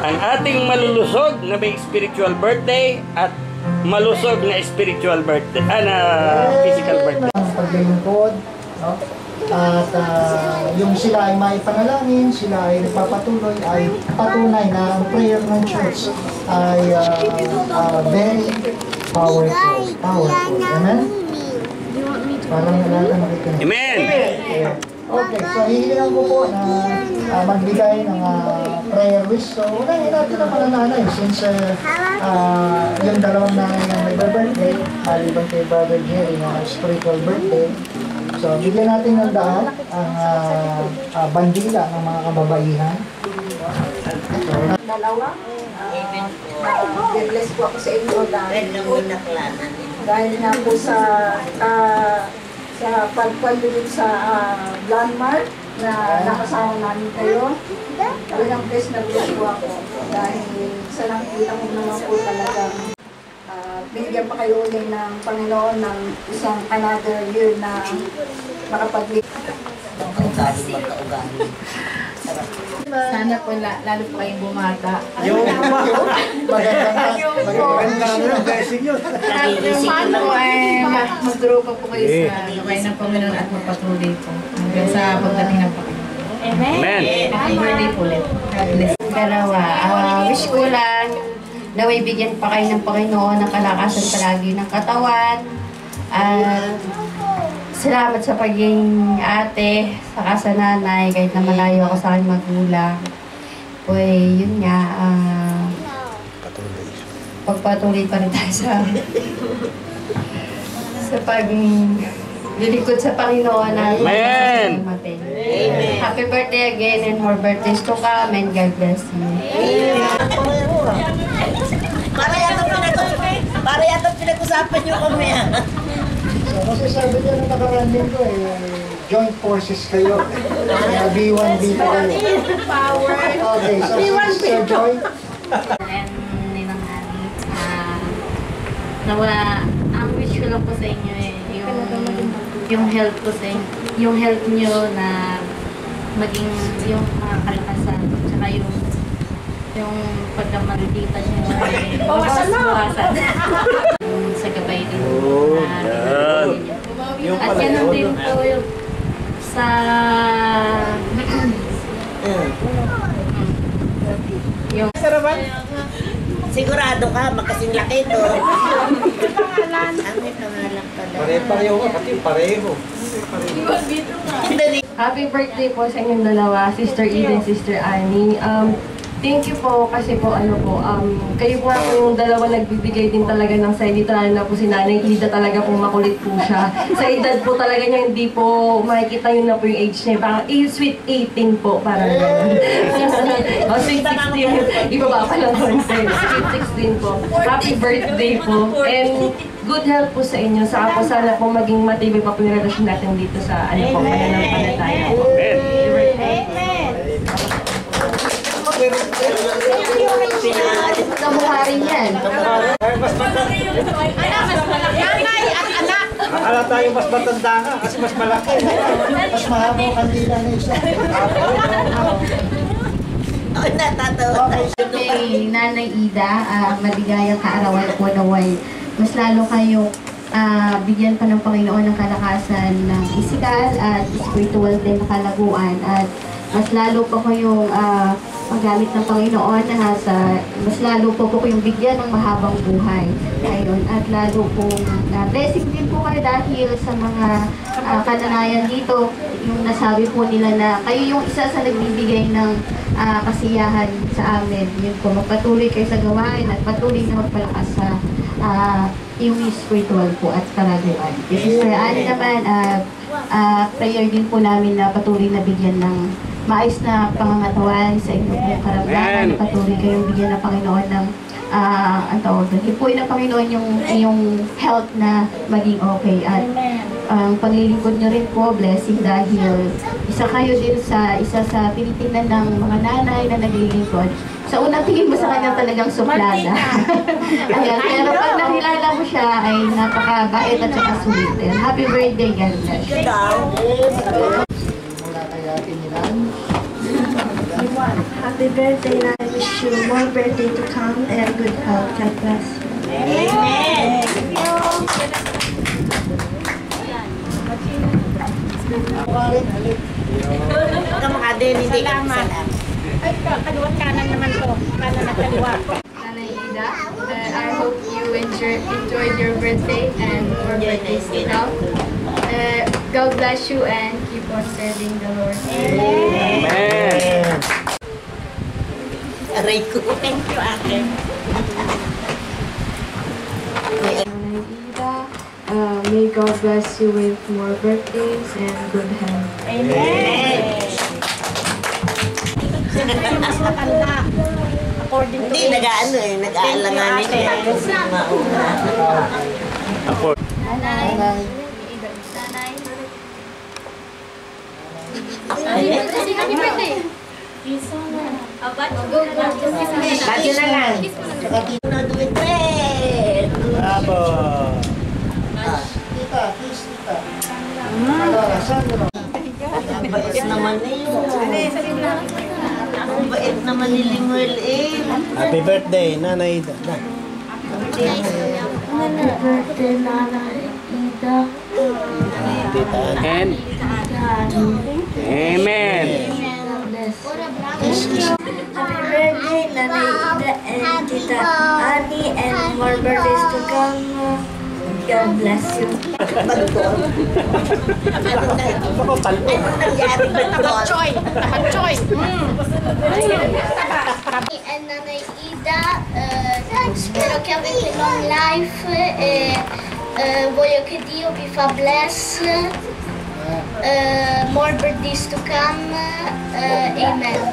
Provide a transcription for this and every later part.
ang ating malulusog na may spiritual birthday at malusog na spiritual birthday, na physical birthday. Ang paglilingkod, no? At yung sila ay may panalangin, sila ay nagpapatuloy, ay patunay na ang prayer ng church ay very powerful. Amen? Parang nalala makikinig. Amen! Okay, so hihilingan ko po na magbigay ng prayer wish. So, unahin natin ang mga nanay since yung dalawang nanay na may birthday, maliban kay Brother Jerry na spiritual birthday. So, bigyan natin ng daan ang bandila ng mga kababaihan. Dalawa. Bless po ako sa inyo dahil nga po sa pagpalulog sa landmark na nakasama namin kayo. Talagang bless na bless po ako dahil sa nakikita ko naman po talagang bigyan pa kayo ulit ng Panginoon ng isang another year na makapag-live. Sana po lalo po kayong bumata. Yung magandang blessing yun. Paano ay mag-grow pa po kayo sa gabay ng Panginoon at magpatuloy po hanggang sa pagdating ng Panginoon. Amen! Happy birthday po ulit. God bless. Dalawa, wish ko lang naway bigyan pa kayo ng Panginoon ng kalakasan palagi ng katawan. At salamat sa pagiging ate, saka sa nanay, kahit na malayo ako sa aking magulang. Uy, yun nga, pagpatuloy pa rin tayo sa paglilingkod sa Panginoon na Amen! Amen! Happy birthday again and more birthdays to come and God bless you. Para yata pinag-usapan nyo kami. So, kasi sabi niya nung nakaraan din ko joint forces kayo. B1, B2 kayo. Power. Okay, so Sister Joy. Ang wish ko lang po sa inyo yung health ko sa inyo, yung health nyo na maging yung kalakasan, tsaka yung pagkamalilitan nyo ay bawasan. Sa gabay din at yan din po sa yung Sigurado ka, magkasing laki to. Pangalan. Ang may pangalan pala. Pareho ka, pati pareho. happy birthday po sa inyong dalawa, Sister Eden, Sister Annie. Thank you po kasi po kayo po ako yung dalawa nagbibigay din talaga ng salita, na po si Nanay Ida talaga po makulit po siya. Sa edad po talaga niya hindi po makikita yun na po yung age niya. Parang sweet 18 po, parang gano'n. O sweet 16, iba ba pa lang po, sweet 16 po. Happy birthday po. And good health po sa inyo. Saka po sana po maging matibay pa po yung relasyon natin dito sa pananampalataya po. Kamukha rin yan. Akala tayo mas matanda ka kasi mas malaki. Mas mahaba ang kandila na isa. Natatawa tayo. Kay Nanay Ida, maligayang kaarawan po naway. Mas lalo kayo bigyan pa ng Panginoon ng kalakasan ng physical at spiritual din na kalaguan. At mas lalo pa kayong magamit ng Panginoon mas lalo po kayong bigyan ng mahabang buhay. Ayun, at lalo po blessing din po kayo dahil sa mga kananayan dito, yung nasabi po nila na kayo yung isa sa nagbibigay ng kasiyahan sa amin. Yun po, magpatuloy kayo sa gawain at patuloy na magpalakas sa yung spiritual po at karaguan. Sister Annie naman, prayer din po namin na patuloy na bigyan ng maayos na pangangatawan sa inyong karamdaman. Patuloy kayong bigyan ng Panginoon ng hipuin ng Panginoon yung health na maging okay. At ang paglilingkod nyo rin po, blessing dahil isa kayo din isa sa tinitingnan ng mga nanay na naglilingkod. Sa unang tingin mo sa kanya talagang suplada. Ayan, pero pag nakilala mo siya ay napakabait at saka sweet. Happy birthday, God bless. Mula kay Ate Milan. Happy birthday, Nanay wish you more birthday to come and good health. God bless you. Amen. Ikaw makadin, hindi ka salamat. Ay, kaliwat kanan naman to. Kanan at kaliwa. Nanay Ida, I hope you enjoyed your birthday and more birthdays to come. God bless you and keep on serving the Lord. Amen. Aray ko. Thank you, ate. Nanay Ida, may God bless you with more birthdays and good health. Amen. Sino mas matanda? According to Hindi, nag-ano eh, nag-aalanganin Thank you, eh. ate. Mauna. Ako. Nanay. Nanay. Happy birthday! Ba't yun na lang? No, do it red. Tita, kiss tita. Saan mo? Ang bait naman eh. Ang bait naman ni Linguel eh. Happy birthday, Nanay Ida. Happy birthday, Nanay Ida. Tita Ann. And Amen. Happy birthday, Nanay Ida and Tita Annie, and more birthdays to come. God bless you. Ano nangyari ba doon? Choy! Tapat choy! And Nanay Ida, spero che avete long life e voglio che Dio vi fa bless. More birthdays to come. Amen.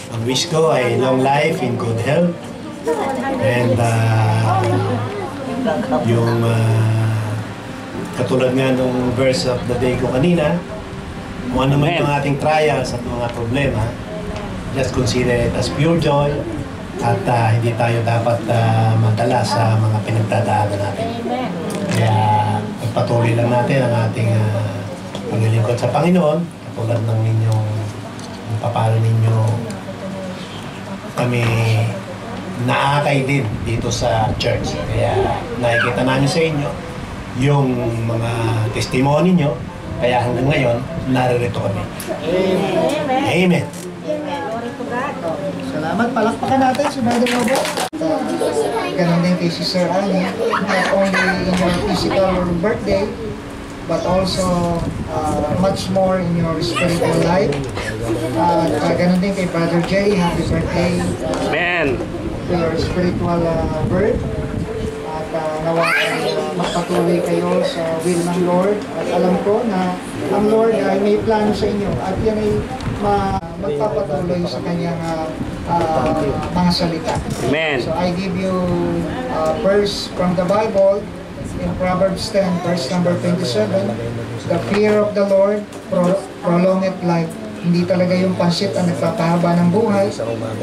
Ang wish ko ay long life in good health. And yung katulad nga nung verse of the day ko kanina, kung ano man yung ating trials at mga problema, just consider it as pure joy at hindi tayo dapat madala sa mga pinagdadaanan natin. Kaya pagpatuloy lang natin ang ating paglilingkod sa Panginoon, katulad ng inyong paano ninyo kami naakay din dito sa church. Kaya nakikita namin sa inyo yung mga testimony nyo. Kaya hanggang ngayon, naririto kami. Amen. Salamat. Palakpakan natin si Brother Robo. Ganon din kay Sister Annie. Not only in your physical birthday, but also much more in your spiritual life. Ganon din kay Brother Jerry. Happy birthday Amen. to your spiritual birth. At nawa ay magpatuloy kayo sa will ng Lord. At alam ko na ang Lord ay may plano sa inyo. At yan ay magpapatuloy sa kanyang mga salita. Amen. So I give you a verse from the Bible in Proverbs 10, verse number 27. The fear of the Lord prolongeth life. Hindi talaga yung pansit ang nagpapahaba ng buhay,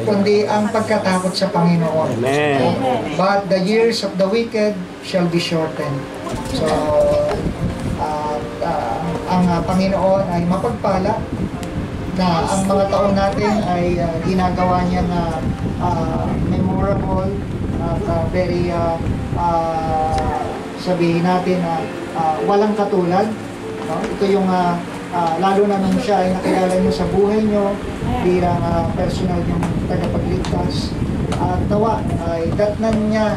kundi ang pagkatakot sa Panginoon. Amen. But the years of the wicked shall be shortened. So, ang Panginoon ay mapagpala na ang mga taon natin ay ginagawa niya na memorable at very sabihin natin na walang katulad. No? Ito yung lalo na nung siya ay nakilala niyo sa buhay niyo bilang personal niyong tagapagligtas. At nawa ay datnan niya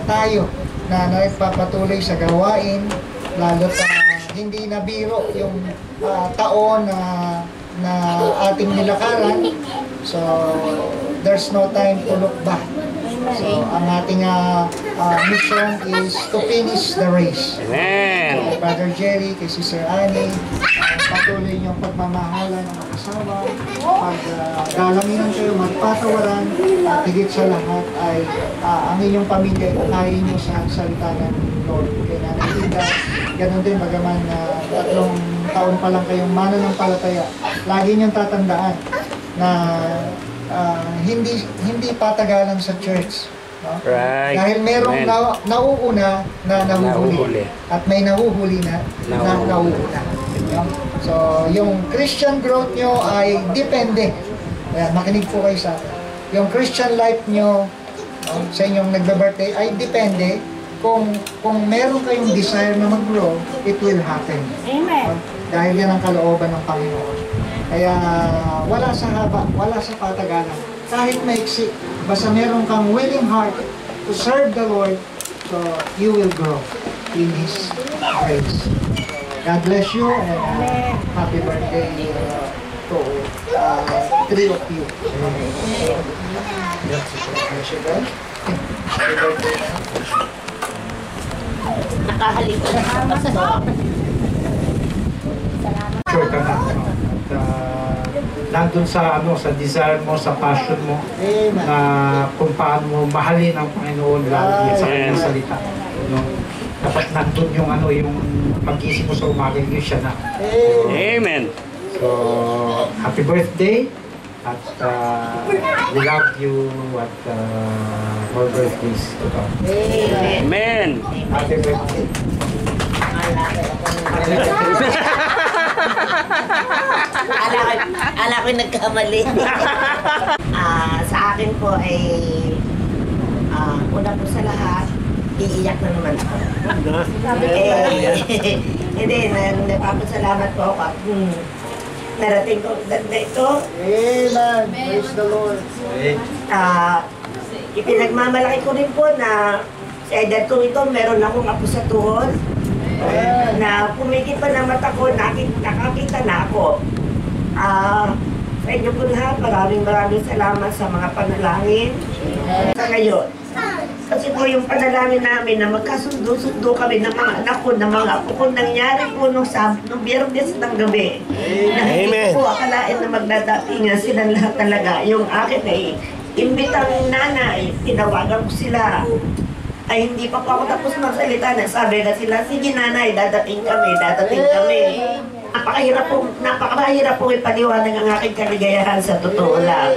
tayo na nagpapatuloy sa gawain, lalo hindi na biro yung taon na ating nilakaran. So, there's no time to look back. So, ang ating mission is to finish the race. Amen. So, Brother Jerry, kay Sister Annie, patuloy niyong pagmamahalan ng mag-asawa, pagdalangin kayo, magpatawaran, at higit sa lahat ay ang inyong pamilya ay akayin niyo sa salita ng Lord. Kaya Nanay Ida, ganun din, bagaman 3 taon pa lang kayong mananampalataya, lagi niyong tatandaan na hindi patagalan sa church. No? Right. Dahil merong Amen. nauuna na nahuhuli. Nahuhuli. At may nahuhuli na nauuna. No? So, yung Christian growth nyo ay depende. Ayan, makinig po kayo sa akin. Yung Christian life nyo sa inyong nagbe-birthday ay depende kung meron kayong desire na mag-grow, it will happen. Amen. Dahil yan ang kalooban ng Panginoon. Kaya wala sa haba, wala sa patagalan. Kahit maiksi, basta meron kang willing heart to serve the Lord, so you will grow in His grace. God bless you and happy birthday to three of you. Happy birthday. Nakahalik ko na Sure ka na. Nandun sa sa desire mo, sa passion mo, na kung paano mo mahalin ang Panginoon lalo sa kanyang salita. No? Dapat nandun yung yung pag-isip mo sa umaga yun siya na. Amen. So, happy birthday at we love you at more birthdays to come. Amen. Happy birthday. Ala ko nagkamali. Sa akin po ay una po sa lahat, iiyak na naman ako. Hindi, napapasalamat po ako at narating ko ang ganda ito. Amen. Praise the Lord. Ipinagmamalaki ko rin po na sa edad ko ito, meron akong apo sa tuhod. Na pumikit pa ng mata ko, nakakita na ako. Sa inyo po lahat, maraming salamat sa mga panalangin. Sa ngayon, kasi po yung panalangin namin na magkasundo-sundo kami ng mga anak ko, ng mga apo ko, nangyari po nung Biyernes ng gabi. Na hindi po akalain na magdadatingan silang lahat talaga. Yung akin ay imbitang nanay, tinawagan ko sila. Ay hindi pa po ako tapos magsalita na sabi na sila, sige nanay, dadating kami. Napakahirap po ipaliwanag ang aking kaligayahan sa totoo lang.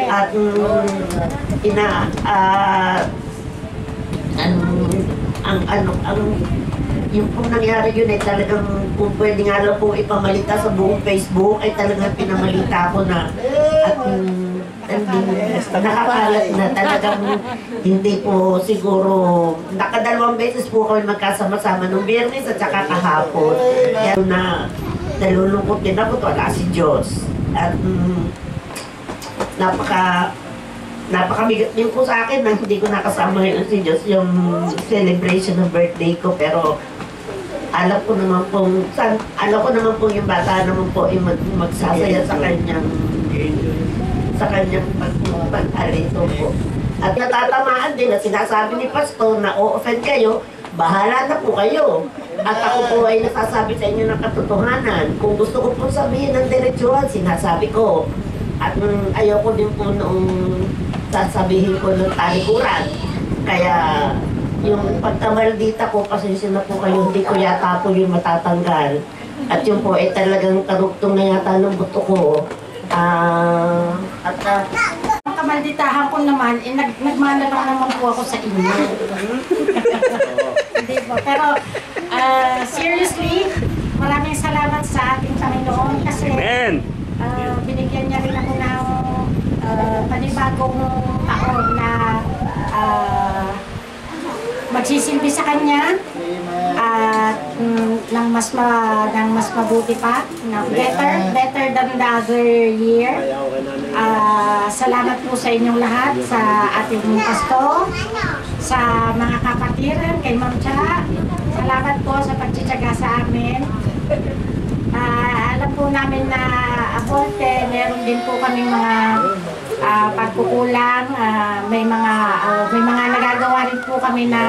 At yung pong nangyari yun ay talagang kung pwede nga lang pong ipamalita sa buong Facebook ay talagang pinamalita ko na at nakakalat na talagang hindi po siguro nakadalawang beses po kami magkasama-sama nung Biyernes at saka kahapon. Kaya na nalulungkot din ako, wala si Diyos. At napakabigat din po sa akin na hindi ko nakasama ngayon si Diyos yung celebration ng birthday ko, pero alam ko naman pong yung bata naman po ay magsasaya sa kanyang pag-alito po. At natatamaan din na sinasabi ni Pastor na o-offend kayo, bahala na po kayo. At ako po ay nasasabi sa inyo ng katotohanan. Kung gusto ko po sabihin ng diretsuhan, sinasabi ko. At ayoko din po noong sasabihin ko ng talikuran. Kaya yung pagkamaldita ko, pasensya na po kayo, hindi ko yata po yung matatanggal. At yun po ay talagang karugtong na yata ng buto ko. Ang kamalditahan ko naman, nagmana lang naman po ako sa inyo. Hindi po. Pero, seriously, maraming salamat sa ating Panginoon kasi binigyan niya rin ako ng panibagong taon na magsisilbi sa Kanya at ng mas mabuti pa, better than the other year. Salamat po sa inyong lahat, sa ating pastor, sa mga kapatiran, kay Ma'am Cha. Salamat po sa pagtsitsaga sa amin. Alam po namin na aborte, meron din po kaming mga pagkukulang, may mga nagagawa rin po kami na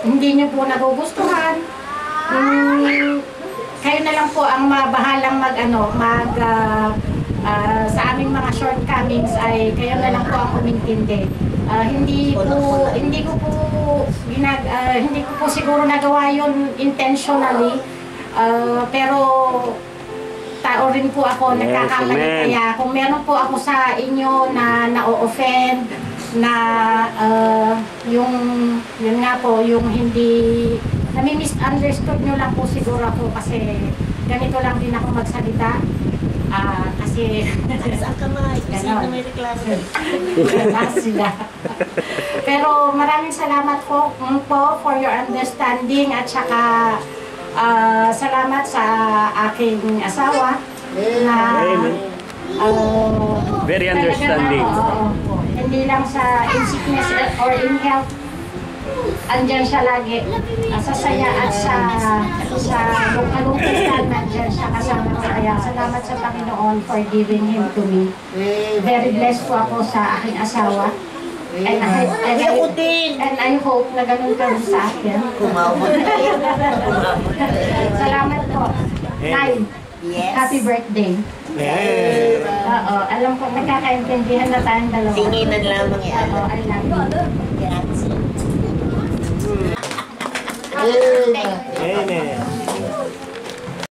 hindi nyo po nagugustuhan. Kayo na lang po ang mabahalang sa aming mga shortcomings ay kayo na lang po ang umintindi. Hindi ko po siguro nagawa yun intentionally, pero tao rin po ako, nagkakamali. Kaya kung meron po ako sa inyo na na-offend na yung yun nga po yung hindi nami-misunderstood nyo lang po siguro ako kasi ganito lang din ako magsalita kasi Saan ka mga? Sino may reklamo? sila. Pero maraming salamat po for your understanding at saka salamat sa aking asawa na Very understanding. Hindi lang sa in sickness or in health, andyan siya lagi. Sa saya at sa kalungkutan, andyan siya kasama ko. Kaya salamat sa Panginoon for giving him to me. Very blessed po ako sa aking asawa. And I hope na ganun ka rin sa akin. Salamat po. Nay, happy birthday. Oo, alam ko, nagkakaintindihan na tayong dalawa. Tinginan lamang yan. Oo, I love you. Amen.